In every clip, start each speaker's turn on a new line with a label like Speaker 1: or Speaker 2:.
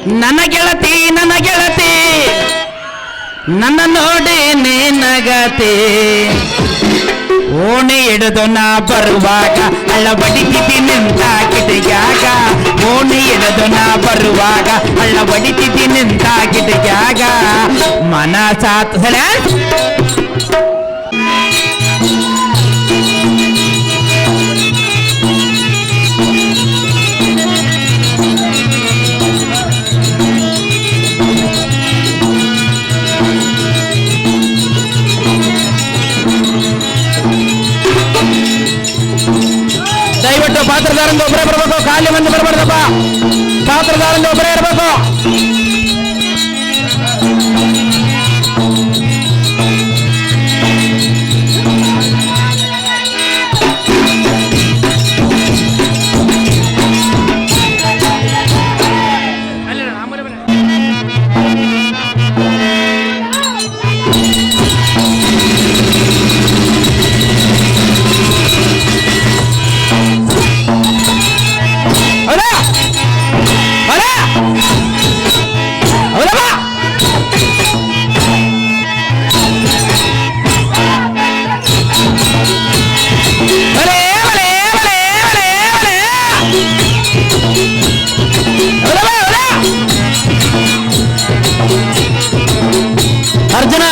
Speaker 1: ನನ್ನ ಗೆಳತಿ ನನ್ನ ನೋಡಿ ನಗತೆ ಓಣಿ ಹಿಡಿದು ನಾ ಬರುವಾಗ ಹಳ್ಳ ಬಡಿತಿದ್ದಿ ನಿಂತ ಕಿಟಕ್ಯಾಗ ಓಣಿ ಹಿಡಿದು ನಾ ಬರುವಾಗ ಹಳ್ಳ ಬಡಿತಿದ್ದಿ ನಿಂತ ಕಿಟಕ್ಯಾಗ ಮನಸಾತ್ ದಯವಿಟ್ಟು ಪಾತ್ರದಾರಿಂದ ಒಬ್ಬರೇ ಬರಬೇಕು, ಖಾಲಿ ಮಂದಿ ಬರಬಾರ್ದಪ್ಪ. ಪಾತ್ರದಾರಿಂದ ಒಬ್ಬರೇ ಇರಬೇಕು. ಅರ್ಜುನ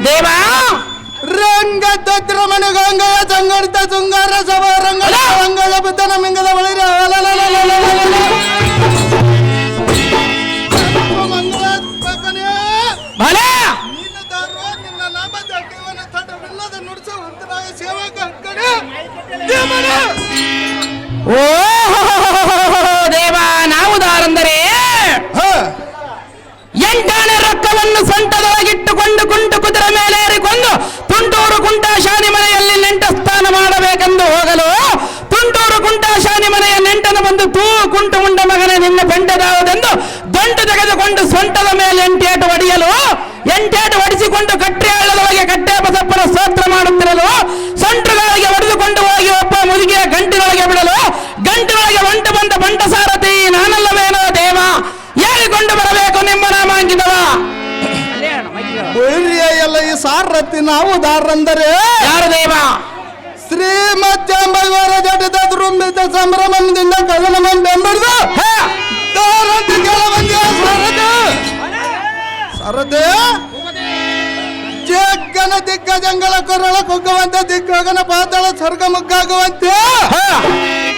Speaker 1: ದೇವಾ ರಂಗದ್ರಮಣ ಗಂಗಯ ಸಂಗಡಿತ ಶೃಂಗಾರ ಸಭಾ ರಂಗದ ರಂಗದ ಬುದ್ಧನ ಮಿಂಗದ ಬಳಿರ ನಿನ್ನ ನಾಮದ ಜೀವನ ತಡವಿಲ್ಲದ ನುಡಿಸುವಂತನಾಯ ಸೇವಕ ಕಡೆ ಓ ದೇವಾ ನಾವುದಾರಂದರೆ ಎಂಟಾಣೆ ರೊಕ್ಕವನ್ನು ಸೊಂಟದೊಳಗಿಟ್ಟುಕೊಂಡು ಕುಂಟು ಕುದುರೆ ಮೇಲೆ ಏರಿಕೊಂಡು ತುಂಟೂರು ಕುಂಟಾಶಾನಿ ಮನೆಯಲ್ಲಿ ನೆಂಟ ಸ್ಥಾನ ಮಾಡಬೇಕೆಂದು ಹೋಗಲು ತುಂಟೂರು ಕುಂಟಾಶಾನಿ ಮನೆಯ ನೆಂಟನ ಬಂದು ತೂ ಕುಂಟು ಉಂಡ ಮಗನೇ ನಿನ್ನ ಬೆಂಟದಾವುದೆಂದು ದಂಟು ತೆಗೆದುಕೊಂಡು ಸೊಂಟದ ಮೇಲೆ ಎಂಟೇಟು ಹೊಡೆಯಲು ಎಂಟೇಟು ಹೊಡಿಸಿಕೊಂಡು ಕಟ್ಟೆ ಹಳ್ಳದೊಳಗೆ ಕಟ್ಟೆ ಬಸ ಬರಬೇಕು ನಿಮ್ಮ ನಾಮಾಂಕಿತವ.
Speaker 2: ಎಲ್ಲ ಈ ಸಾರಥಿ ನಾವು ದಾರಂದರೆ
Speaker 1: ಯಾರು ದೇವ?
Speaker 2: ಶ್ರೀಮತ್ಯಾಂಬೈವರ ಜಟದ ದುರುಂಬಿತ ಸಂಭ್ರಮದಿಂದ ಕದನವೆಂಬುದು ಸಾರಥಿ ಕೆಲವಂದಿಯ ಸಾರಥಿ ಜಗ್ಗನ ದಿಗ್ಗಜಂಗಳ ಕೊರಳ ಕುಗ್ಗುವಂತೆ ದಿಗ್ಗಗನ ಪಾತಾಳ ಸ್ವರ್ಗ ಮುಗ್ಗಾಗುವಂತೆ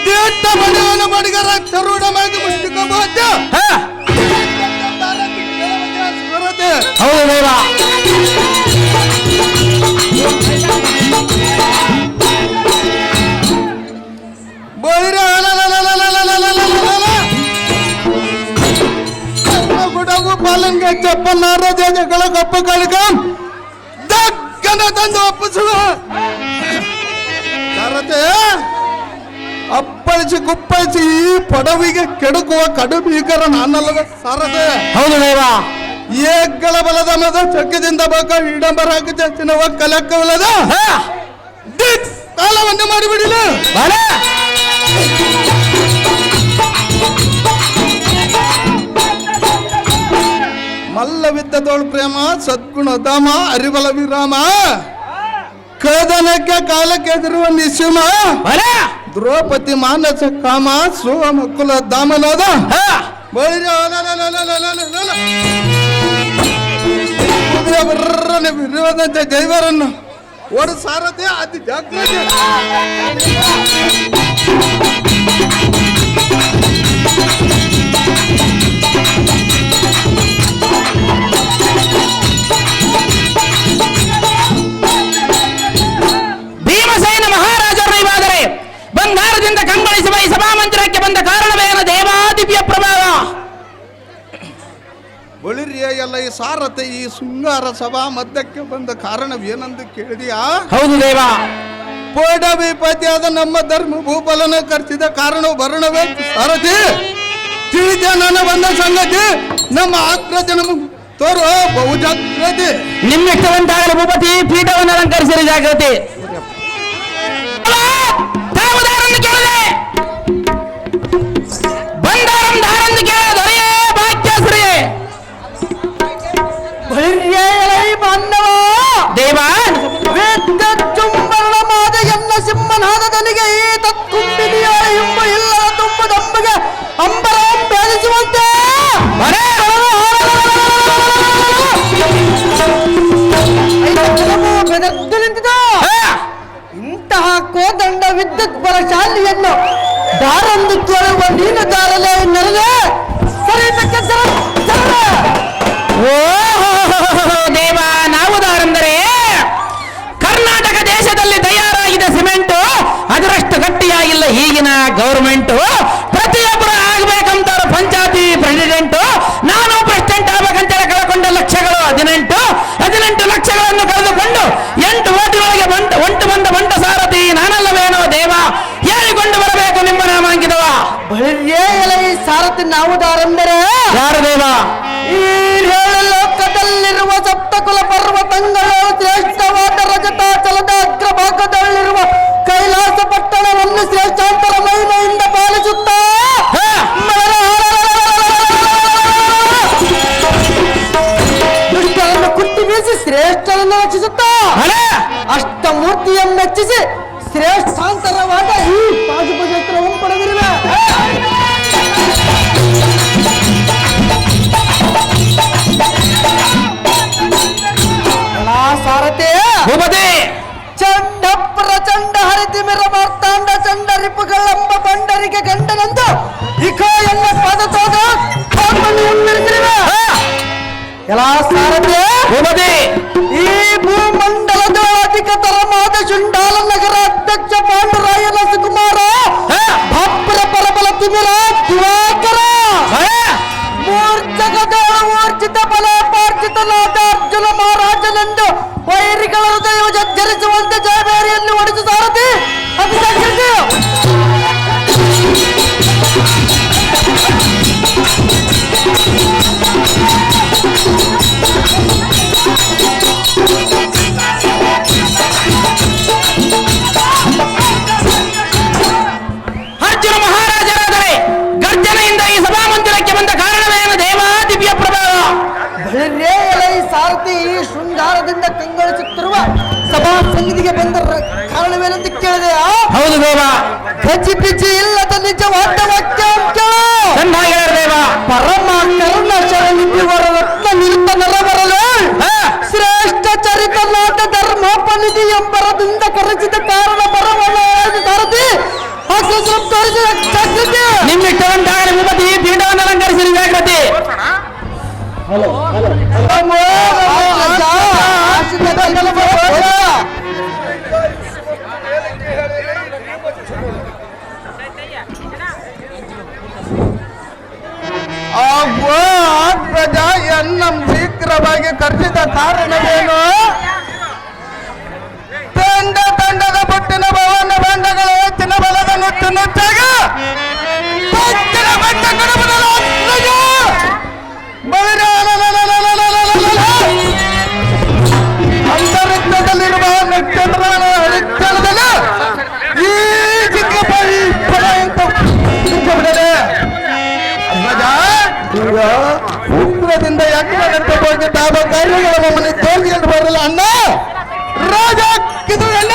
Speaker 2: ದಿಟ್ಟ ಬಡಿಯನ್ನು ಬಡಿಗರ ಚರುಡ ಮಾಡಿ ಮುಷ್ಟಿಕೊಂಬಂತೆ
Speaker 1: ಹೌದು ದೇವ.
Speaker 2: ಗುಡಗು ಪಾಲನ್ಗೆ ಚಪ್ಪನ್ನಾರ ಜಗಳ ಕಪ್ಪು ಕಳಕ ದಕ್ಕನ ತಂದು ಒಪ್ಪಿಸುವ ಸಾರಥಿ ಅಪ್ಪಳಿಸಿ ಕುಪ್ಪಳಿಸಿ ಈ ಪಡವಿಗೆ ಕೆಡುಕುವ ಕಡು ಭೀಕರ ನಾನಲ್ಲದ ಸಾರಥಿ.
Speaker 1: ಹೌದು ದೇವ.
Speaker 2: ಏಗಳ ಬಲದ ಮದ ಚಕ್ಕದಿಂದ ಬಕ ಇಡಂಬರ ಚಿನ್ನವ ಕಲಕ್ಕವಲ್ಲದ ಕಾಲವನ್ನು ಮಾಡಿಬಿಡಿಲ್ಲ. ಮಲ್ಲವಿದ್ದ ತೋಳು ಪ್ರೇಮ ಸದ್ಗುಣ ಧಾಮ ಅರಿಬಲ ವಿರಾಮ ಕದನಕ್ಕೆ ಕಾಲಕ್ಕೆ ಎದುರುವ ನಿಶ್ಚಿಮ ದ್ರೌಪದಿ ಮಾನಸ ಕಾಮ ಸೋಮಕುಲ ಧಾಮನಾದ ವಿರೋಧಂತೆ ಜೈವರನ್ನು ಓಡು ಸಾರಥಿ ಅತಿ ಜಾಗ್ರತೆ.
Speaker 1: ಭೀಮಸೇನ ಮಹಾರಾಜರು ಇವಾದರೆ ಬಂಗಾರದಿಂದ ಕಂಗೊಳಿಸುವ ಈ ಸಭಾಮಂದಿರಕ್ಕೆ ಬಂದ ಕಾರಣವೇನು ದೇವಾದಿವ್ಯ ಪ್ರಭಾವ?
Speaker 2: ಬಳಿರಿಯ ಎಲ್ಲ ಈ ಸಾರಥಿ ಈ ಶೃಂಗಾರ ಸಭಾ ಮಧ್ಯಕ್ಕೆ ಬಂದ ಕಾರಣವೇನೆಂದು ಕೇಳಿದೆಯಾ?
Speaker 1: ಹೌದು ದೇವ.
Speaker 2: ಪೋಡವಿಪತಿಯಾದ ನಮ್ಮ ಧರ್ಮ ಭೂಬಲನ ಖರ್ಚಿದ ಕಾರಣ ಭರಣವೇ ಸಾರಥಿ. ತಿಳಿದ ನನ್ನ ಬಂದ ಸಂಗತಿ ನಮ್ಮ ಆಕ್ರಜನ ತೋರೋ ಬಹುಜಾಗ್ರತೆ.
Speaker 1: ನಿಮ್ಮಿಷ್ಟವಂತಾಗಲು ಭೂಪತಿ ಪೀಠವನ್ನು ಅಲಂಕರಿಸಿದ ಜಾಗೃತಿ. ತಾವುದಾರನ್ನು ಕೇಳಿದೆ ಬಂದಾರಂ ದಾರನ್ನು ಕೇಳಿದ ದೊರೆಯೇ ಭಾಗ್ಯಶ್ರೀ ದೇವ.
Speaker 2: ಚುಂಬರಣ ಮಾದ ಎನ್ನ ಸಿಂಹನಾದನಿಗೆ ಈ ತತ್ಕುಂಬಿನಿಯ ಇಂಬು ಇಲ್ಲದ ತುಂಬ ದಮ್ಮಗೆ ಅಂಬರ ಬೇಧಿಸುವಂತೆ ಇಂತಹ ಕೋದಂಡ ವಿದ್ಯುತ್ ಬಲಶಾಲಿಯನ್ನು ದಾರಂದು ಕೇಳುವ ನೀನು ದಾರಲೇ ನೆರಳೆ ಸರಿ
Speaker 1: ಓ ದೇವ. ನಾವು ದಾರಂದರೆ ಕರ್ನಾಟಕ ದೇಶದಲ್ಲಿ ತಯಾರಾಗಿದ್ದ ಸಿಮೆಂಟು ಅದರಷ್ಟು ಗಟ್ಟಿಯಾಗಿಲ್ಲ ಈಗಿನ ಗೌರ್ಮೆಂಟು. ಪ್ರತಿಯೊಬ್ಬರು ಆಗ್ಬೇಕಂತ ಪಂಚಾಯತಿ ಪ್ರೆಸಿಡೆಂಟು. ನಾನು ಪ್ರೆಸಿಡೆಂಟ್ ಆಗ್ಬೇಕಂತೇಳಿ ಕಳ್ಕೊಂಡ ಲಕ್ಷಗಳು 18 ಲಕ್ಷಗಳನ್ನು ಕಳೆದುಕೊಂಡು 8 ಓಟಿನೊಳಗೆ ಒಂಟು ಬಂದ ಬಂಟ ಸಾರಥಿ ನಾನಲ್ಲವೇನೋ ದೇವ. ಹೇಳಿಕೊಂಡು ಬರಬೇಕು ನಿಮ್ಮ ನಾಮಾಂಕಿತವ.
Speaker 2: ಈ ಸಾರಥಿ ನಾವು ದಾರಂದರೆ
Speaker 1: ಯಾರು ದೇವ?
Speaker 2: ಈ ಲೋಕದಲ್ಲಿರುವ ಸಪ್ತಕುಲ ಪರ್ವತಗಳು ಶ್ರೇಷ್ಠವಾದ ರಜತಾಚಲದ ಅಗ್ರಭಾಗದಲ್ಲಿರುವ ಕೈಲಾಸ ಪಟ್ಟಣವನ್ನು ಶ್ರೇಷ್ಠಾಂತರ ಮಹಿಮೆಯಿಂದ ಪಾಲಿಸುತ್ತಾ ದುಷ್ಟರನ್ನು ಕುಟ್ಟಿ ಬೀಸಿ ಶ್ರೇಷ್ಠರನ್ನು ರಚಿಸುತ್ತಾ ಅಷ್ಟಮೂರ್ತಿಯನ್ನು ಮೆಚ್ಚಿಸಿ ಶ್ರೇಷ್ಠಾಂತರವಾದ ಈ ಪಾಶುಪಕ್ಷತ್ರವನ್ನು ಪಡೆದಿರುವೆ. ಸಾರಥಿ
Speaker 1: ಭೂಪತಿ
Speaker 2: ಚಂಡ ಪ್ರಚಂಡ ಹರಿತಿಮಿರ ಮಾರ್ತಾಂಡ ಚಂಡ ರಿಪುಗಳೆಂಬ ಬಂಡರಿಗೆ ಗಂಡನಂದು ಇಕೋ ಎನ್ನ ಪದತೋದ ಎಲ್ಲ ಸಾರಥಿ
Speaker 1: ಭೂಪತಿ
Speaker 2: ಈ ಭೂಮಂಡಲದ ಅಧಿಕ ತರಮಾದ ಶುಂಡಾಲ ನಗರ ಅಧ್ಯಕ್ಷ ಪಾಂಡುರಾಯನ ಸುಕುಮಾರ ಭಪ್ರ ಪರಬಲ ತಿಮಿರ ದಿವಾಕರ ಮೂರ್ಛಕದ ಊರ್ಜಿತ ಬಲ ಪಾರ್ಜಿತನಾದ ಅರ್ಜುನ ಮಹಾರಾಜನೆಂದು ವೈರಿಗಳ ಹೃದಯ ಜರ್ಜರಿಸುವಂತೆ ಜಯಬೇರಿಯನ್ನು ಹೊಡೆದು ಸಾರಥಿ ಅಭಿಷೇಕಿಸಿ
Speaker 3: ರಾಜ್ಯದಿಂದ ಕಂಗೊಳಿಸುತ್ತಿರುವ ಸಭಾ ಸನ್ನಿಧಿಗೆ ಬಂದ ಕಾರಣವೇನೆಂದು ಕೇಳಿದೆ.
Speaker 1: ಹೌದು ದೇವ.
Speaker 3: ಕಚ್ಚಿ ಪಿಚ್ಚಿ ಇಲ್ಲದ ನಿಜವಾದ ವಾಕ್ಯ
Speaker 1: ದೇವ.
Speaker 3: ಪರಮ ಕರುಣ ಶರಣಿವರ ರತ್ನ ನಿರುತ್ತ ನರವರಲು ಶ್ರೇಷ್ಠ ಚರಿತನಾದ ಧರ್ಮೋಪನಿಧಿ ಎಂಬರದಿಂದ ಕರೆಸಿದ ಕಾರಣ ಬರವಣ ಸಾರಥಿ ತೋರಿಸಿದ
Speaker 1: ನಿಮ್ಮಿಷ್ಟವಂತಾಗಲಿ ವಿಮತಿ ಪೀಠವನ್ನು ಅಲಂಕರಿಸಿದ ಜಾಗೃತಿ.
Speaker 2: ಪ್ರಜಾ ಎನ್ನಂ ಶೀಘ್ರವಾಗಿ ಕರೆಸಿದ ಕಾರಣವೇನು? ತಂಡ ತಂಡದ ಪುಟ್ಟಿನ ಭವನ ಬಂಡಗಳ ಹೆಚ್ಚಿನ ಬಲದ ನುಚ್ಚು ನುಚ್ಚಾಗ ಪಟ್ಟಿನ ಬಟ್ಟ ಕುಟುಂಬದ ಅಂತರಿಕ್ಷದಲ್ಲಿರುವ ನಕ್ಷತ್ರಗಳ ಹರಿಕ್ಷಣದಲ್ಲಿ ಈ ಚಿಕ್ಕ ಬಿಡದೆ ಉಗ್ರದಿಂದ ಯಜ್ಞದಂತೆ ಹೋಗಿ ತಾವ ಕಾರ್ಯಗಳ ಮನೆ ತೋರಿಗೆಂದು ಬರಲ್ಲ ಅಣ್ಣ ರಾಜ ಕಿದು ಅಣ್ಣ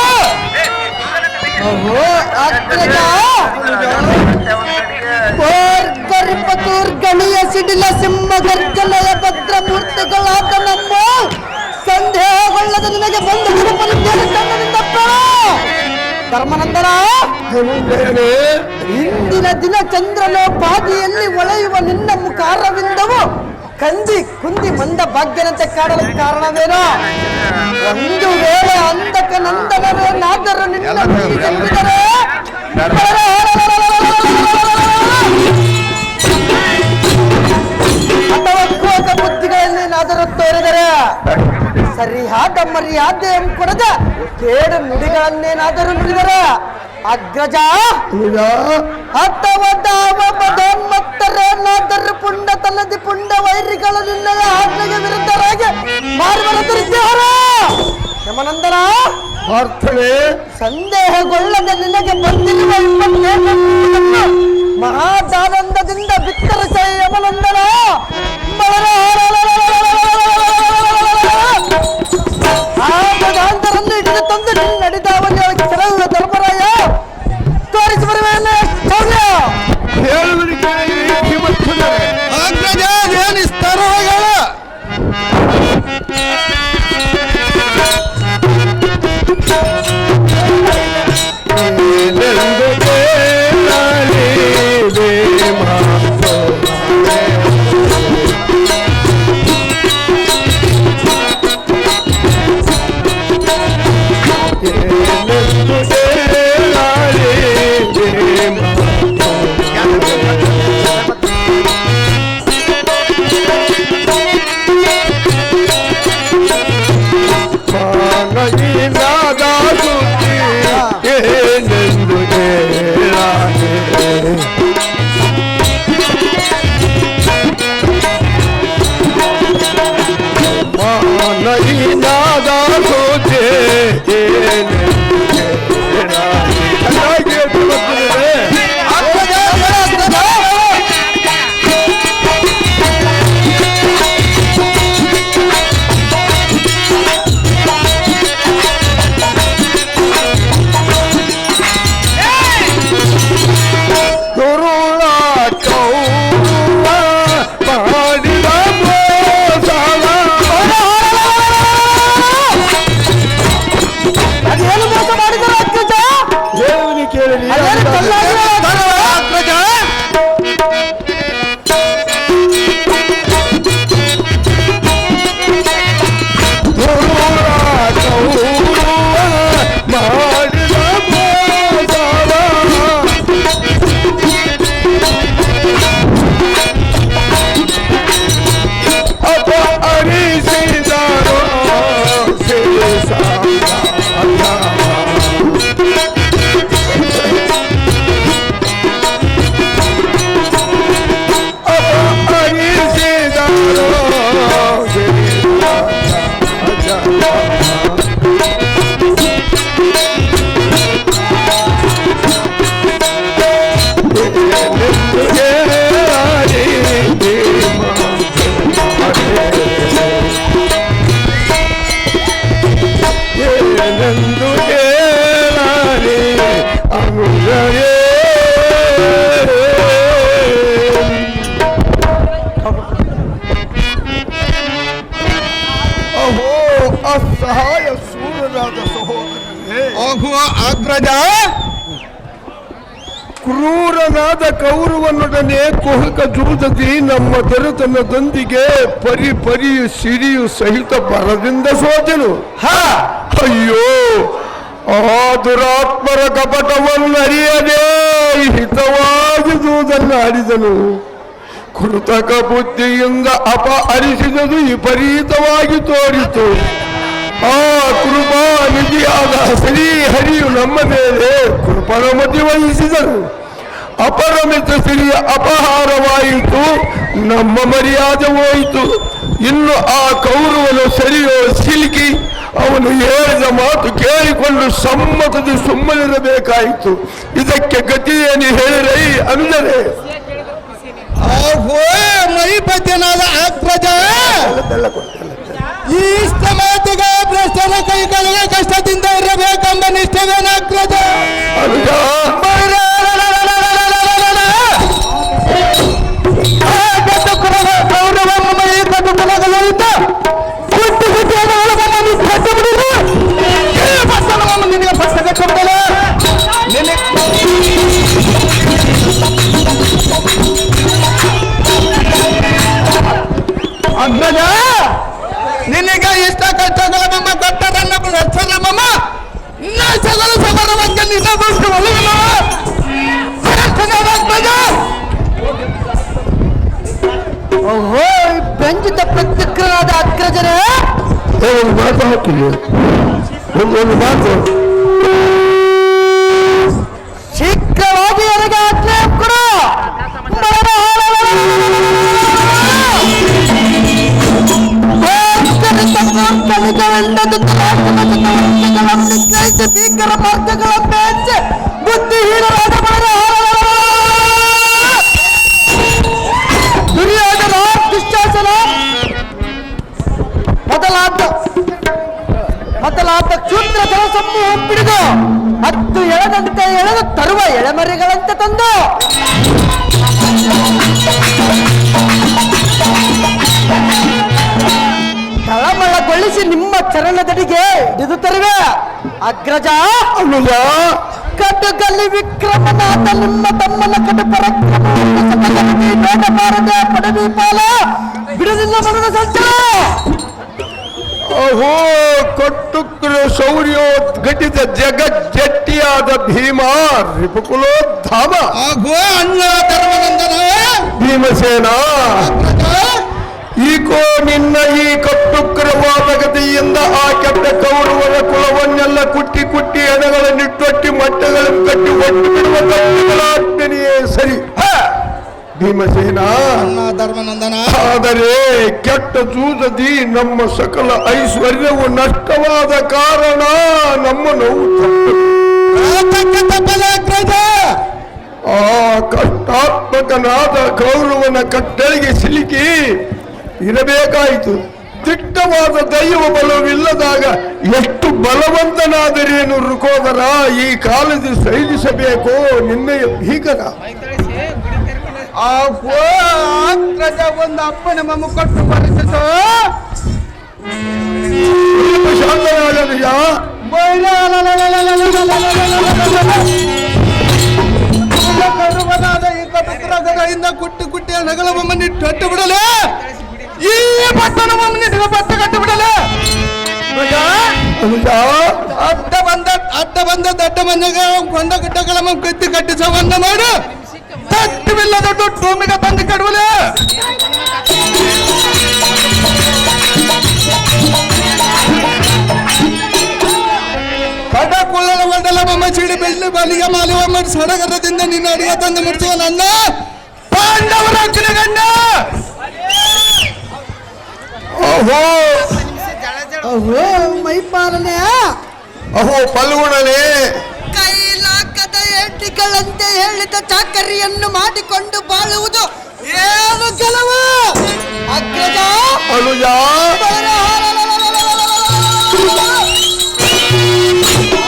Speaker 3: ಗಣಿಯ ಸಿಡಿಲ ಸಿಂಹ ಗರ್ಜನೆಯ ಭದ್ರ ಮೂರ್ತಿಗಳಾದ ನಮ್ಮ ಸಂದೇಹಗೊಳ್ಳದ ನಿನಗೆ ಬಂದು ಧರ್ಮನಂದನ ಇಂದಿನ ದಿನ ಚಂದ್ರಲೋಪಾದಿಯಲ್ಲಿ ಒಳೆಯುವ ನಿನ್ನ ಮುಖಾರವಿಂದವು ಕಂದಿ ಕುಂದಿ ಮಂದ ಭಾಗ್ಯನಂತೆ ಕಾಡಲು ಕಾರಣವೇನೋ? ಒಂದು ವೇಳೆ ಅಂತಕ ನಂದನರೇನಾದರೂ ನಿನ್ನ ನಂಬಿದರೆ ಅಥವಾ ಕೋಕ ಬುದ್ಧಿಗಳನ್ನೇನಾದರೂ ತೋರಿದರೆ ಸರಿಯಾದ ಮರ್ಯಾದೆ ಕೊಡದ ಕೇಡು ನುಡಿಗಳನ್ನೇನಾದರೂ ನುಡಿದರೆ ಅಗ್ರಜ ಅಥವಾ ದಾವ ಮದೋನ್ಮತ್ತರೇನಾದರೂ ಪುಂಡ ತನ್ನದಿ ಪುಂಡ ವೈರಿಗಳ ನಿನ್ನಯ ಆಜ್ಞೆಗೆ ವಿರುದ್ಧರಾಗಿ ಮಾರ್ಗದರ್ಶಿಯವರ ಯಮನಂದನ ಸಂದೇಹಗೊಳ್ಳದೆ ನಿನಗೆ ಬಂದಿರುವ 27 ಮಹಾದಾನಂದದಿಂದ ಬಿತ್ತರಿಸ ಯಮನಂದನ ಆನಂದರನ್ನು ಹಿಡಿದು ತಂದು ನಡೆದವನೇ ಕೆರಳುವ ಧರ್ಮರಾಯ ತೋರಿಸಿ ಬರುವೇನೆ
Speaker 4: ಅಸಹಾಯ ಸೂರರಾದ ಸಹೋದರರೇ,
Speaker 2: ಆಗುವ ಅಗ್ರಜ
Speaker 4: ಕ್ರೂರನಾದ ಕೌರವನೊಡನೆ ಕುಹಕ ಜೂದದಿ ನಮ್ಮ ದೊರೆತನದೊಂದಿಗೆ ಪರಿಯು ಸಿರಿಯು ಸಹಿತ ಬರದಿಂದ ಸೋತೆನು. ಅಯ್ಯೋ, ಆ ದುರಾತ್ಮರ ಕಪಟವನ್ನು ಅರಿಯದೆ ಹಿತವಾಗಿದುವುದನ್ನು ಆಡಿದನು. ಕೃತಕ ಬುದ್ಧಿಯಿಂದ ಅಪಹರಿಸಿದುದು ವಿಪರೀತವಾಗಿ ತೋರಿತು. ಆ ಕೃಪಾ ನಿಧಿಯಾದ ಶ್ರೀಹರಿಯು ನಮ್ಮ ಮೇಲೆ ಕೃಪಣಮತಿ ವಹಿಸಿದರು. ಅಪರಮಿತ ಶ್ರೀಯ ಅಪಹಾರವಾಯಿತು, ನಮ್ಮ ಮರ್ಯಾದೆ ಹೋಯಿತು. ಇನ್ನು ಆ ಕೌರವನು ಸರಿಯೋ ಸಿಲುಕಿ ಅವನು ಹೇಳಿದ ಮಾತು ಕೇಳಿಕೊಂಡು ಸಮ್ಮತದ ಸುಮ್ಮನಿರಬೇಕಾಯಿತು. ಇದಕ್ಕೆ ಗತಿಯೇನು ಹೇಳಿರೈ ಅಂದರೆ
Speaker 2: ಮೈಪದ್ಯನಾದ ಅಗ್ರಜ ಈ ಮಾತುಗ ಭ್ರಷ್ಟರ ಕೈಗಳಿಗೆ ಕಷ್ಟದಿಂದ ಇರಬೇಕೆಂಬ ನಿಷ್ಠವೇನ ಅಗ್ರಜ? ಅಗ್ರಜ, ನಿನಗೆ ಇಷ್ಟ ಕಷ್ಟಗಳ ಮಮ್ಮ ಕೊಟ್ಟದನ್ನ ರಕ್ಷಣ ಮಮ್ಮ ಸಗಲ ಸಮಾನವಾಗಿ ನಿನ್ನ
Speaker 3: ಓಹೋ, ಬೆಂಜಿತ ಪ್ರತ್ಯಕ್ಷರಾದ ಅಗ್ರಜನೇ,
Speaker 4: ಒಂದು ಮಾತು ಹಾಕಿದೆ. ಒಂದು ಮಾತು
Speaker 3: ಶೀಘ್ರವಾಗಿ ನನಗೆ ಆಜ್ಞೆ ಕೊಡು. ಭೀಕರ ಮಾರ್ಗಗಳ ಬೆಚ್ಚ ಬುದ್ಧಿಹೀನರಾದ ದುರ್ಯೋಧನ, ದುಶ್ಯಾಸನ ಮೊದಲಾದ ಕ್ಷುದ್ರ ಜನ ಸಮೂಹ ಹಿಡಿದು 10 ಎಳೆದಂತೆ ಎಳೆದು ತರುವ ಎಳೆಮರಿಗಳಂತೆ ತಂದು ತಳಮಳಗೊಳಿಸಿ ನಿಮ್ಮ ಚರಣದಡಿಗೆ ಹಿಡಿದು ತರುವೆ. ಅಗ್ರಜ, ಕಟುಕಲ್ಲಿ ವಿಕ್ರಮನಾದ ನಿಮ್ಮ ತಮ್ಮನ ಕಟು ಪರಾಕ್ರಮವನ್ನು ಪಡವಿ ಪಾಲ ಬಿಡಲಿಲ್ಲ ಮನದ ಸಂಚಾರ.
Speaker 4: ಅಹೋ, ಕಟ್ಟುಕ್ರ ಶೌರ್ಯೋದ್ಘಟಿತ ಜಗಜ್ಜಟ್ಟಿಯಾದ ಭೀಮ ರಿಪುಕುಲೋದ್ಧಾಮ
Speaker 2: ಆಗುವ ಅಣ್ಣ ಧರ್ಮನಂದನ
Speaker 4: ಭೀಮಸೇನ, ಈಕೋ ನಿನ್ನ ಈ ಕಟ್ಟುಕ್ರವಾದ ಗತಿಯಿಂದ ಆ ಕೆಟ್ಟ ಕೌರವರ ಕುಲವನ್ನೆಲ್ಲ ಕುಟ್ಟಿ ಕುಟ್ಟಿ ಎಣಗಳನ್ನಿಟ್ಟೊಟ್ಟಿ ಮಟ್ಟಗಳನ್ನು ಕಟ್ಟಿ ಒಟ್ಟು ಬಿಡುವ ಕಟ್ಟುಗಳಾಜ್ಞೆಯೇ ಸರಿ ಭೀಮಸೇನ.
Speaker 2: ಧರ್ಮನಂದನ,
Speaker 4: ಆದರೆ ಕೆಟ್ಟ ಜೂದದಿ ನಮ್ಮ ಸಕಲ ಐಶ್ವರ್ಯವು ನಷ್ಟವಾದ ಕಾರಣ ನಮ್ಮ ನೋವು
Speaker 2: ಅಗ್ರಜ.
Speaker 4: ಆ ಕಷ್ಟಾತ್ಮಕನಾದ ಕೌರವನ ಕಟ್ಟಳೆಗೆ ಸಿಲುಕಿ ಇರಬೇಕಾಯಿತು. ದಿಟ್ಟವಾದ ದೈವ ಬಲವಿಲ್ಲದಾಗ ಎಷ್ಟು ಬಲವಂತನಾದರೇನು ಋಕೋದರ, ಈ ಕಾಲದಲ್ಲಿ ಸೈಲಿಸಬೇಕೋ ನಿನ್ನೆಯ ಭೀಕರ.
Speaker 2: ಅಗ್ರಜ, ಒಂದು ಅಪ್ಪನ ಮಮ್ಮ ಕೊಟ್ಟು ಪರಿಸಿತು
Speaker 4: ಶಾಂತನಾಗದೆಯ
Speaker 2: ಕರುವನಾದ ಈ ಕಟುಕರಗಳಿಂದ ಕುಟ್ಟಿ ಕುಟ್ಟಿ ನಗಲ ಮಮ್ಮನಿಟ್ಟು ಅಟ್ಟು ಬಿಡಲೆ, ಈ ಪಟ್ಟಣ ಮಮ್ಮನಿಟ್ಟು ಪಟ್ಟ ಕಟ್ಟು ಬಿಡಲೆ. ಅಡ್ಡ ಬಂದ ದಡ್ಡ ಮನೆಗೆ ಕೊಂಡ ಗಿಡ್ಡಗಳ ಕತ್ತಿ ಕಟ್ಟಿ ಸಂಬಂಧ ಮಾಡು ತಟ್ಟುವಿಲ್ಲದ ಭೂಮಿಗೆ ತಂದು ಕಡುವಲೆ. ಕಡ ಕುಳ್ಳಲ ಮಂಡಲ ಮಮ್ಮ ಸಿಡಿ ಬೆಳ್ಳಿ ಬಲಿಗೆ ಮಾಲಿವ ಮಾಡಿ ಸಡಗರದಿಂದ ನಿನ್ನ ಅಡಿಗೆ ತಂದು ಮುಡಿಸುವ ನನ್ನ ಪಾಂಡವರ ಅಗ್ನಿಗಣ್ಣ.
Speaker 4: ಅಹೋ
Speaker 3: ಓಹೋ, ಮೈಪಾಲನೆ,
Speaker 4: ಅಹೋ ಪಲ್ಗುಣನೆ,
Speaker 3: ಕೈಲಾಕದ ಹೆಂಡಿಗಳಂತೆ ಹೇಳಿದ ಚಾಕರಿಯನ್ನು ಮಾಡಿಕೊಂಡು ಬಾಳುವುದು ಏನು ಕೆಲವು? ಅಗ್ರಜ,
Speaker 4: ಅನುಜ,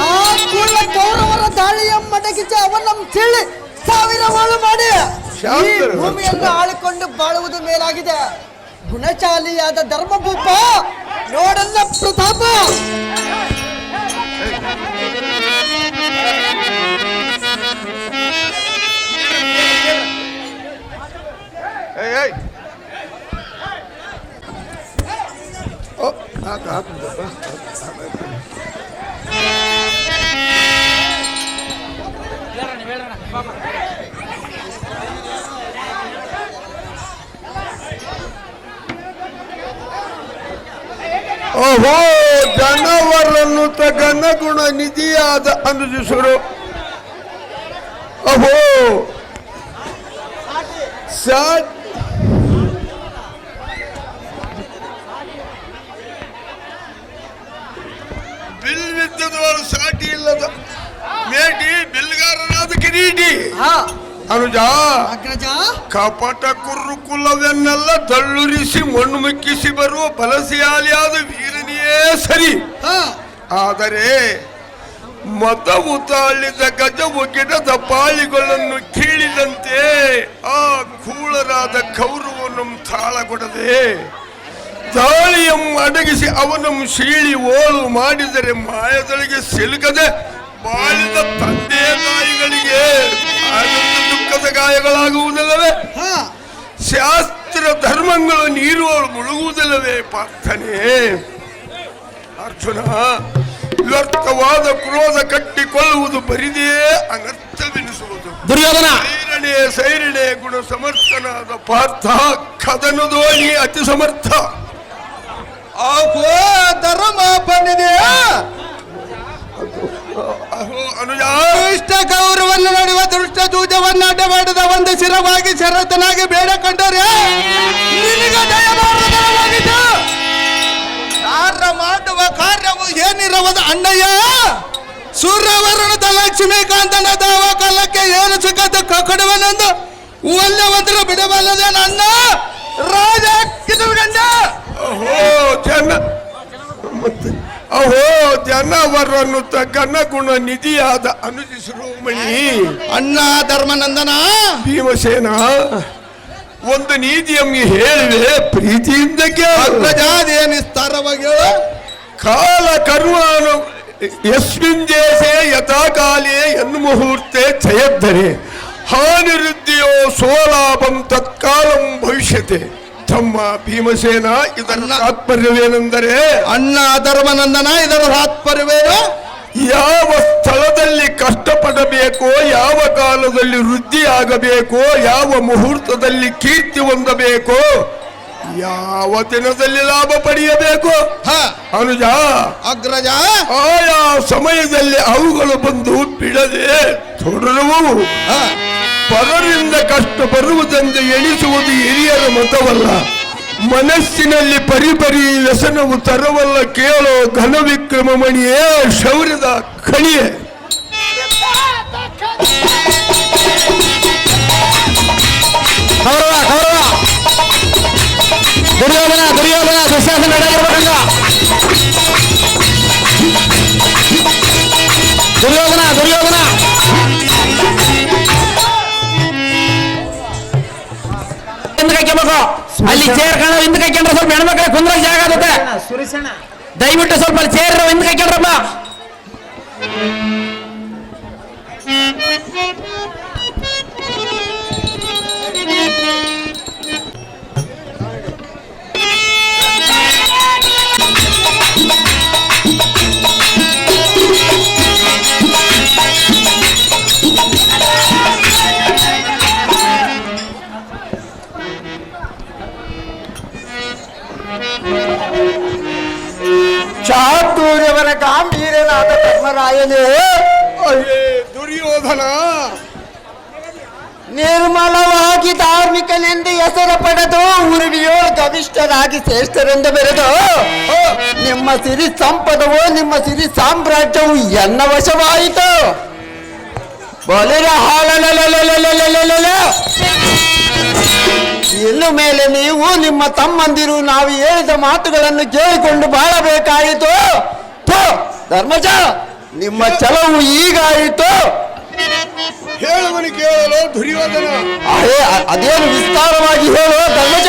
Speaker 3: ಆ ಕುಳ್ಳ ಕೌರವರ ದಾಳಿಯ ಮಡಗಿಸಿ ಅವನ ಚೇಳಿ 1000 ವಾಳು ಮಾಡಿ ಈ ಭೂಮಿಯನ್ನು ಆಳಿಕೊಂಡು ಬಾಳುವುದು ಮೇಲಾಗಿದೆ. ಗುಣಶಾಲಿಯಾದ ಧರ್ಮಭೂಪ ನೋಡಲ್ಲ ಪ್ರತಾಪ.
Speaker 4: ಓಹೋ, ಜನವರನ್ನು ಗಣ ಗುಣ ನಿಧಿಯಾದ ಅನುಜಿಸರು. ಅಹೋ ಬಿಲ್ವಿದ್ದದವರು ಸಾಟಿ ಇಲ್ಲದ ಮೇಟಿ ಬಿಲ್ಗಾರನಾದ ಕಿರೀಟಿ ಅನುಜ.
Speaker 3: ಅಗ್ರಜ,
Speaker 4: ಕಪಟ ಕುರುಕುಲವನ್ನೆಲ್ಲ ತಳ್ಳುರಿಸಿ ಮಣ್ಣು ಮುಕ್ಕಿಸಿ ಬರುವ ಬಲಸಿಯಾಲಿಯಾದ ವೀರನಿಯೇ ಸರಿ. ಆದರೆ ಮತವು ತಾಳಿದ ಗಜವು ಗಿಡದ ಪಾಳಿಗಳನ್ನು ಕೀಳಿದಂತೆ ಆ ಕೂಳರಾದ ಕೌರವನು ತಾಳಗೊಡದೆ ತಾಳಿಯಂ ಅಡಗಿಸಿ ಅವನಂ ಶೀಳಿ ಓಳು ಮಾಡಿದರೆ ಮಾಯದೊಳಗೆ ಸಿಲುಕದೆ ಬಾಳಿದ ತಂದೆ ತಾಯಿಗಳಿಗೆ ದುಃಖದ ಗಾಯಗಳಾಗುವುದಿಲ್ಲವೇ? ಶಾಸ್ತ್ರ ಧರ್ಮಗಳು ನೀರುವಳು ಮುಳುಗುವುದಿಲ್ಲವೇ ಪಾರ್ಥನೆ? ಅರ್ಜುನ, ವ್ಯರ್ಥವಾದ ಕ್ರೋಧ ಕಟ್ಟಿಕೊಳ್ಳುವುದು ಬರಿದೇ ಅನರ್ಥವೆನಿಸುವುದು.
Speaker 1: ದುರ್ಯೋಧನ
Speaker 4: ಸೈರಣೆ ಗುಣ ಸಮರ್ಥನಾದ ಪಾರ್ಥ ಕದನದೋಣಿ ಅತಿ ಸಮರ್ಥ.
Speaker 2: ಅಹೋ ಧರ್ಮ ಬಂದಿದೆ.
Speaker 4: ಅನುಜ,
Speaker 2: ದುಷ್ಟ ಗೌರವವನ್ನು ನಡೆಯುವ ದುಷ್ಟ ಜೂಜವನ್ನು ಅಡ್ಡ ಮಾಡಿದ ಒಂದು ಶಿರವಾಗಿ ಶರತನಾಗಿ ಬೇಡ ಕಂಡರೆ ನಿನಗೆ ದಯಮಾಡಿತು. ಯಾರ ಮಾಡುವ ಕಾರ್ಯವು ಏನಿರವದ ಅಣ್ಣಯ್ಯ. ಸೂರ್ಯವರ್ಣದ ಲಕ್ಷ್ಮೀಕಾಂತನ ದಾವ ಕಾಲಕ್ಕೆ ಏನು ಸಿಕ್ಕದ ಕಕ್ಕಡವನೆಂದು ಒಲ್ಲೆವಂತರ ಬಿಡಬಲ್ಲದೆ ನನ್ನ ರಾಜ ಕಿದುಗಂಡ.
Speaker 4: ಅಹೋ ಜನವರನ್ನು ಗಣ ಗುಣ ನಿಧಿಯಾದ ಅನುಜಿಸುರುಮಣಿ
Speaker 2: ಅಣ್ಣ ಧರ್ಮನಂದನ
Speaker 4: ಭೀಮಸೇನ, ಒಂದು ನೀತಿಯಮ್ಮಿ ಹೇಳಿವೆ ಪ್ರೀತಿಯಿಂದ
Speaker 2: ನಿಸ್ತಾರವಾಗಿ ಹೇಳು.
Speaker 4: ಕಾಲ ಕರ್ಮಾನು ಯಸ್ಮಿನ್ ದೇಶೆ ಯಥಾ ಕಾಲೇ ಎನ್ನು ಮುಹೂರ್ತೆ ಜಯದ್ಧರೆ ಹಾನಿರುದ್ಧಿಯೋ ಸೋಲಾಭಂ ತತ್ಕಾಲಂ ಭವಿಷ್ಯತೆ. ತಮ್ಮ ಭೀಮಸೇನ, ಇದರ ತಾತ್ಪರ್ಯವೇನೆಂದರೆ,
Speaker 2: ಅಣ್ಣ ಧರ್ಮನಂದನ ಇದರ ತಾತ್ಪರ್ಯವೇನು?
Speaker 4: ಯಾವ ಸ್ಥಳದಲ್ಲಿ ಕಷ್ಟಪಡಬೇಕೋ, ಯಾವ ಕಾಲದಲ್ಲಿ ವೃದ್ಧಿ ಆಗಬೇಕೋ, ಯಾವ ಮುಹೂರ್ತದಲ್ಲಿ ಕೀರ್ತಿ ಹೊಂದಬೇಕೋ, ಯಾವ ದಿನದಲ್ಲಿ ಲಾಭ ಪಡೆಯಬೇಕು ಅನುಜ
Speaker 2: ಅಗ್ರಜ,
Speaker 4: ಆಯಾ ಸಮಯದಲ್ಲಿ ಅವುಗಳು ಬಂದು ಬಿಡದೆ ತೊಡರುವು. ಪರರಿಂದ ಕಷ್ಟ ಬರುವುದೆಂದು ಎಣಿಸುವುದು ಹಿರಿಯರ ಮತವಲ್ಲ. ಮನಸ್ಸಿನಲ್ಲಿ ಪರಿಪರಿ ವ್ಯಸನವು ತರವಲ್ಲ. ಕೇಳೋ ಘನ ವಿಕ್ರಮ ಮಣಿಯೇ, ಶೌರ್ಯದ ಖಣಿಯೇ.
Speaker 1: ದುರ್ಯೋಧನ ದುರ್ಯೋಧನ ದುಶ್ಯಾಸನ ನಡೆಯಿರಬೇಕಂಗ. ದುರ್ಯೋಧನ ದುರ್ಯೋಧನ ಅಲ್ಲಿ ಚೇರ್ ಕಾಣೋ ಹಿಂದ್ ಕೈಕೊಂಡ್ರೆ ಸ್ವಲ್ಪ ಹೆಣ್ಮಕ್ಳ ಕುಂದ್ರ ಜಾಗ ಆಗುತ್ತೆ. ದಯವಿಟ್ಟು ಸ್ವಲ್ಪ ಅಲ್ಲಿ ಚೇರ್ ಹಿಂದ್ ಕೈಕೊಂಡ್ರಪ್ಪ.
Speaker 3: ಚಾತುರ್ಯವರ ಗಾಂಭೀರ್ಯನಾದ ಧರ್ಮರಾಯನೇ,
Speaker 4: ದುರ್ಯೋಧನ,
Speaker 3: ನಿರ್ಮಲವಾಗಿ ಧಾರ್ಮಿಕನೆಂದು ಹೆಸರು ಪಡೆದು ಉರುವಿಯೋ ಗವಿಷ್ಠರಾಗಿ ಶ್ರೇಷ್ಠರೆಂದು ಬೆರೆದು ನಿಮ್ಮ ಸಿರಿ ಸಂಪದವು, ನಿಮ್ಮ ಸಿರಿ ಸಾಮ್ರಾಜ್ಯವು ಎನ್ನ ವಶವಾಯಿತು. ಬಲಿರ ಇನ್ನು ಮೇಲೆ ನೀವು ನಿಮ್ಮ ತಮ್ಮಂದಿರು ನಾವು ಹೇಳಿದ ಮಾತುಗಳನ್ನು ಕೇಳಿಕೊಂಡು ಬಾಳಬೇಕಾಯಿತು. ಧರ್ಮಜ, ನಿಮ್ಮ ಛಲವು ಈಗಾಯಿತು.
Speaker 4: ಹೇಳುವನು ಕೇಳಲು ದುರ್ಯೋಧನ.
Speaker 3: ಅದೇನು ವಿಸ್ತಾರವಾಗಿ ಹೇಳು ಧರ್ಮಜ.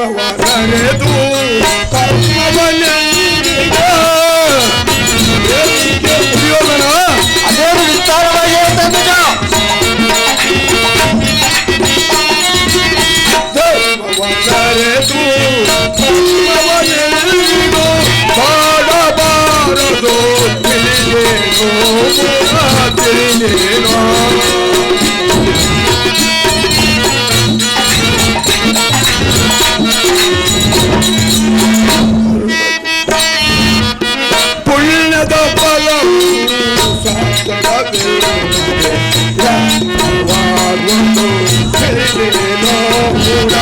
Speaker 4: ಧರ್ಮವನರೆದು ದುರ್ಯೋಧನ
Speaker 2: ಅದೇನು ವಿಸ್ತಾರವಾಗಿ ಹೇಳ್ತೇನೆ
Speaker 4: ಧರ್ಮವನರೆದು ಧರ್ಮವನೆಲ್ಲಿಗೋ ಮಾಡಬಾರದು ತಿಳಿದೇನೋ ಪುಣ್ಯದ ಫಲ ತಿಳಿದೇನೋ ಕೂಡ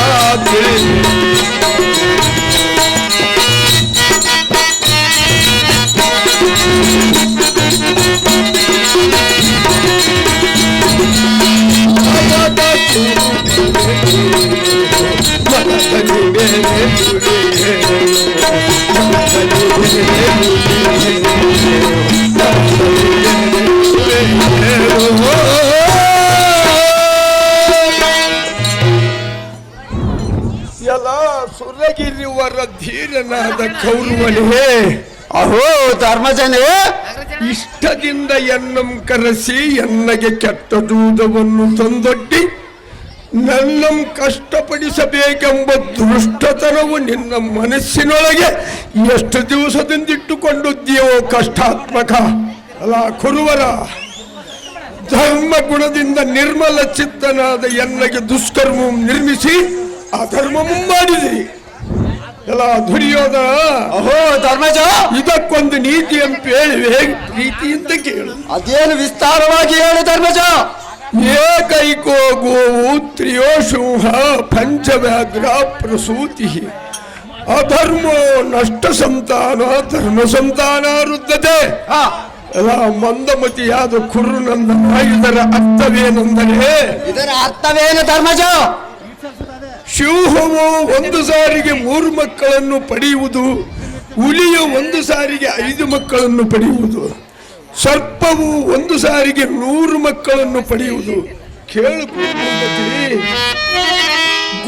Speaker 4: ಎಲ್ಲ ಸುರಗಿರಿವರ ಧೀರನಾದ ಕೌರವನೇ,
Speaker 2: ಅಹೋ ಧರ್ಮಜನೇ,
Speaker 4: ಇಷ್ಟದಿಂದ ಎನ್ನಂ ಕರೆಸಿ ಎನ್ನಗೆ ಕೆಟ್ಟ ದೂತವನ್ನು ತಂದೊಡ್ಡಿ ನನ್ನಂ ಕಷ್ಟಪಡಿಸಬೇಕೆಂಬ ದುಷ್ಟತನವು ನಿನ್ನ ಮನಸ್ಸಿನೊಳಗೆ ಎಷ್ಟು ದಿವಸದಿಂದಿಟ್ಟುಕೊಂಡಿದ್ದೀಯೋ ಕಷ್ಟಾತ್ಮಕ. ಅಲ್ಲ ಕುರುವರ, ಧರ್ಮ ಗುಣದಿಂದ ನಿರ್ಮಲ ಚಿತ್ತನಾದ ಎನ್ನಗೆ ದುಷ್ಕರ್ಮ ನಿರ್ಮಿಸಿ ಅಧರ್ಮ ಮಾಡಿದಿರಿ. ಎಲ್ಲ ದುರ್ಯೋಧನ,
Speaker 2: ಅಹೋ ಧರ್ಮಜ,
Speaker 4: ಇದಕ್ಕೊಂದು ನೀತಿ ಅಂತ ಹೇಳುವೆ, ಪ್ರೀತಿಯಿಂದ ಕೇಳು.
Speaker 2: ಅದೇನು ವಿಸ್ತಾರವಾಗಿ ಹೇಳು ಧರ್ಮಜ.
Speaker 4: ಏಕೈಕೋ ಗೋವು ತ್ರಿಯೋ ಸಿಂಹ ಪಂಚವ್ಯಾಘ್ರ ಪ್ರಸೂತಿ ಅಧರ್ಮೋ ನಷ್ಟ ಸಂತಾನ ಧರ್ಮ ಸಂತಾನ ವೃದ್ಧತೆ. ಎಲ್ಲ ಮಂದಮತಿಯಾದ ಕುರುನಂದನ, ಇದರ ಅರ್ಥವೇನೆಂದರೆ,
Speaker 2: ಇದರ ಅರ್ಥವೇನು ಧರ್ಮಜ?
Speaker 4: ಸಿಂಹವು ಒಂದು ಸಾರಿಗೆ 3 ಮಕ್ಕಳನ್ನು ಪಡೆಯುವುದು, ಹುಲಿಯು ಒಂದು ಸಾರಿಗೆ 5 ಮಕ್ಕಳನ್ನು ಪಡೆಯುವುದು, ಸರ್ಪವು ಒಂದು ಸಾರಿಗೆ 100 ಮಕ್ಕಳನ್ನು ಪಡೆಯುವುದು. ಕೇಳು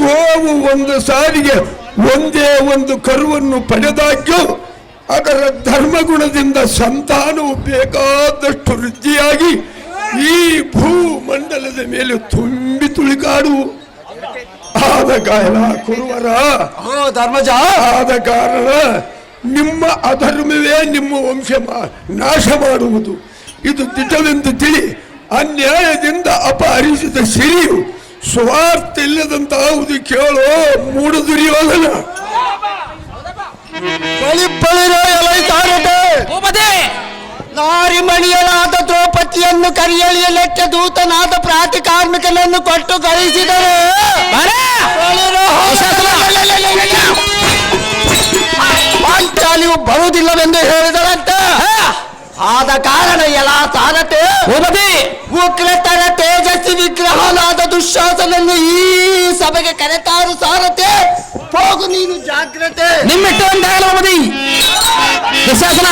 Speaker 4: ಗೋವು ಒಂದು ಸಾರಿಗೆ ಒಂದೇ ಒಂದು ಕರುವನ್ನು ಪಡೆದಾಗ್ಯೂ ಅದರ ಧರ್ಮಗುಣದಿಂದ ಸಂತಾನವು ಬೇಕಾದಷ್ಟು ವೃದ್ಧಿಯಾಗಿ ಈ ಭೂಮಂಡಲದ ಮೇಲೆ ತುಂಬಿ ತುಳಿಕಾಡುವು. ಆದ ಕಾರಣ ಕುರುವರ,
Speaker 2: ಧರ್ಮಜ,
Speaker 4: ಆದ ಕಾರಣ ನಿಮ್ಮ ಅಧರ್ಮವೇ ನಿಮ್ಮ ವಂಶ ನಾಶ ಮಾಡುವುದು. ಇದು ದಿಟವೆಂದು ತಿಳಿ. ಅನ್ಯಾಯದಿಂದ ಅಪಹರಿಸಿದ ಸಿರಿಯು ಸ್ವಾರ್ಥ ಇಲ್ಲದಂತಾವುದು. ಕೇಳೋ ಮೂಢ ದುರ್ಯೋಧನ.
Speaker 2: ನಾರಿಮಣಿಯಲಾದ ದ್ರೌಪದಿಯನ್ನು ಕರಿಯಲಿಯಲೆಕ್ಕೆ ದೂತನಾದ ಪ್ರಾತಿ ಕಾರ್ಮಿಕನನ್ನು ಕೊಟ್ಟು ಕಳಿಸಿದರು. ಪಾಂಚಾಲಿಯು ಬರುವುದಿಲ್ಲವೆಂದು ಹೇಳಿದರಂತೆ. ಆದ ಕಾರಣ ಎಲ್ಲ ಸಾರತೆ ಉಗ್ರತರ ತೇಜಸ್ವಿ ವಿಗ್ರಹನಾದ ದುಶ್ಯಾಸನನ್ನು ಈ ಸಭೆಗೆ ಕರೆತಾರು ಸಾರತೆ. ಹೋಗು ನೀನು ಜಾಗ್ರತೆ.
Speaker 1: ನಿಮ್ಮಿಟ್ಟು ದುಶ್ಯಾಸನ